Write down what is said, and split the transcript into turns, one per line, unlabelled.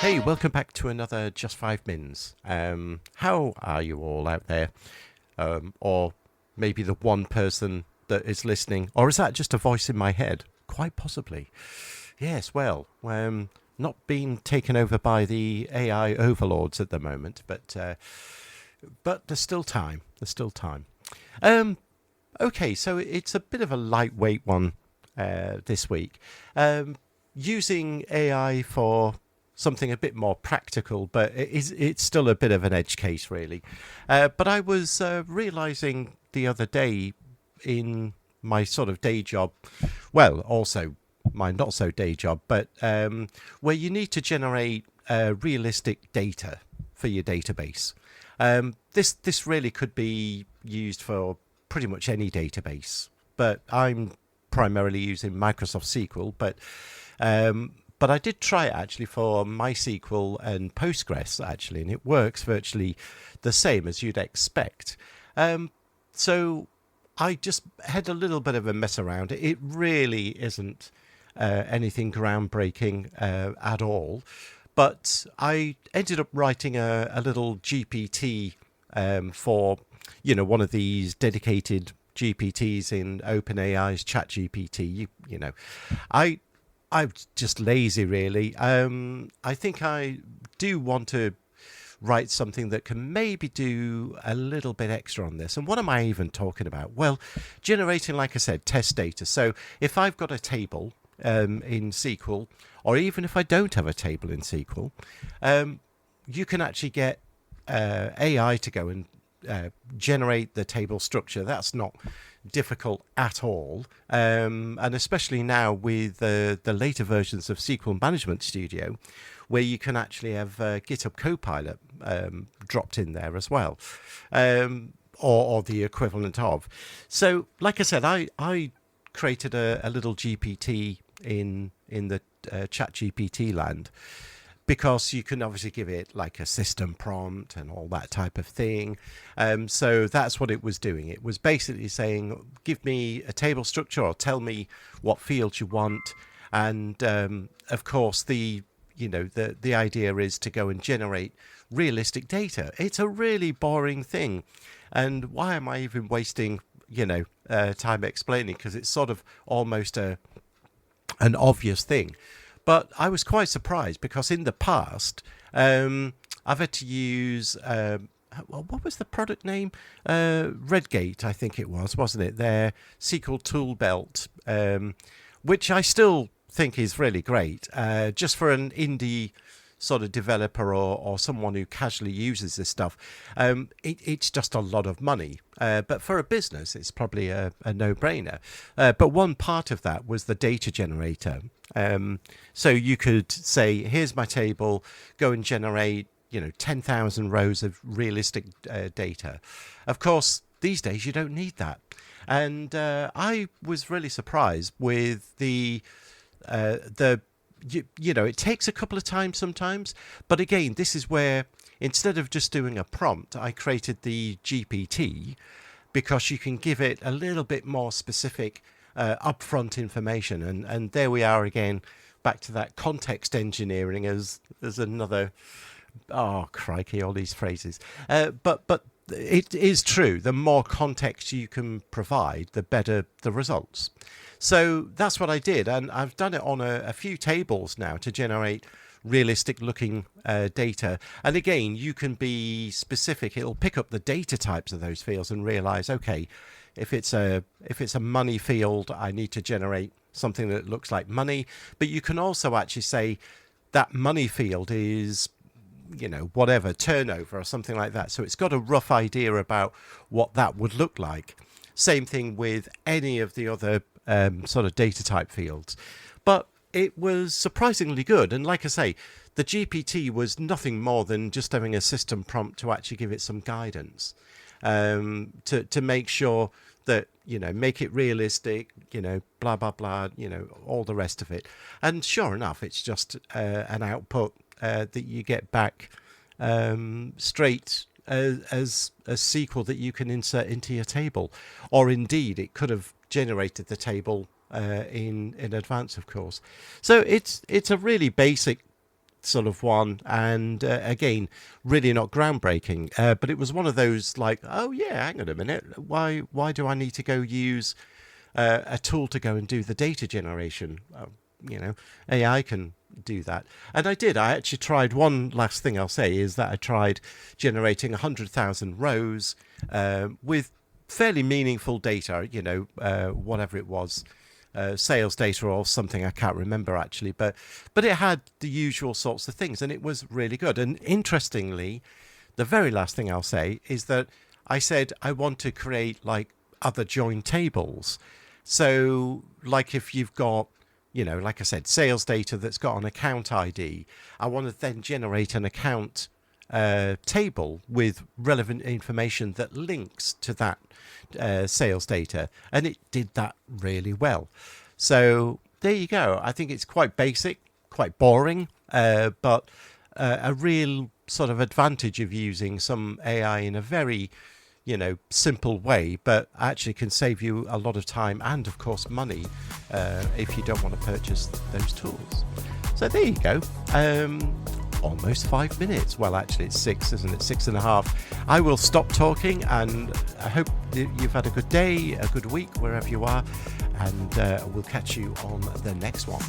Hey, welcome back to another Just 5 Mins. How are you all out there? Or maybe the one person that is listening, or is that just a voice in my head? Quite possibly. Yes, well, not being taken over by the AI overlords at the moment, but there's still time. There's still time. Um, okay, so it's a bit of a lightweight one this week. Using AI for something a bit more practical, but it's still a bit of an edge case, really. But I was realizing the other day in my sort of day job, well, also my not so day job, but where you need to generate realistic data for your database. This really could be used for pretty much any database, but I'm primarily using Microsoft SQL, but I did try it actually for MySQL and Postgres actually, and it works virtually the same as you'd expect. So I just had a little bit of a mess around. It really isn't anything groundbreaking at all, but I ended up writing a little GPT for one of these dedicated GPTs in OpenAI's ChatGPT. You know, I I'm just lazy, really. I think I do want to write something that can maybe do a little bit extra on this. And what am I even talking about? Well, generating, like I said, test data. So if I've got a table in SQL, or even if I don't have a table in SQL, you can actually get AI to go and generate the table structure. That's not difficult at all, and especially now with the later versions of SQL Management Studio, where you can actually have GitHub Copilot dropped in there as well, or the equivalent of. So, like I said, I created a little GPT in the Chat GPT land, because you can obviously give it like a system prompt and all that type of thing. So that's what it was doing. It was basically saying, give me a table structure or tell me what fields you want. And of course, the idea is to go and generate realistic data. It's a really boring thing. And why am I even wasting, time explaining? Because it's sort of almost an obvious thing. But I was quite surprised because in the past, I've had to use, what was the product name? Redgate, I think it was, wasn't it? Their SQL tool belt, which I still think is really great, just for an indie sort of developer or someone who casually uses this stuff. It's just a lot of money. But for a business, it's probably a no-brainer. But one part of that was the data generator. So you could say, here's my table, go and generate 10,000 rows of realistic data. Of course, these days you don't need that. And I was really surprised with it takes a couple of times sometimes, but again, this is where instead of just doing a prompt, I created the GPT, because you can give it a little bit more specific upfront information, and there we are again, back to that context engineering as another. Oh crikey, all these phrases. But it is true. The more context you can provide, the better the results. So that's what I did, and I've done it on a few tables now to generate realistic looking data. And again, you can be specific. It'll pick up the data types of those fields and realize, okay, if it's a money field, I need to generate something that looks like money. But you can also actually say that money field is whatever, turnover or something like that. So it's got a rough idea about what that would look like. Same thing with any of the other sort of data type fields. But it was surprisingly good. And like I say, the GPT was nothing more than just having a system prompt to actually give it some guidance, to make sure that, make it realistic, blah, blah, blah, all the rest of it. And sure enough, it's just an output that you get back straight as a SQL that you can insert into your table. Or indeed, it could have generated the table in advance, of course. So it's a really basic sort of one, and again, really not groundbreaking, but it was one of those like, oh yeah, hang on a minute, why do I need to go use a tool to go and do the data generation? AI can do that. And I did. I actually tried. One last thing I'll say is that I tried generating 100,000 rows with fairly meaningful data, whatever it was, sales data or something, I can't remember actually, but it had the usual sorts of things, and it was really good. And interestingly, the very last thing I'll say is that I said I want to create like other joined tables. So like if you've got, like I said, sales data that's got an account ID, I want to then generate an account table with relevant information that links to that sales data, and it did that really well. So there you go. I think it's quite basic, quite boring, but a real sort of advantage of using some AI in a very simple way, but actually can save you a lot of time and of course money if you don't want to purchase those tools. So there you go. Almost 5 minutes. Well, actually it's 6, isn't it? 6.5. I will stop talking, and I hope that you've had a good day, a good week wherever you are, and we'll catch you on the next one.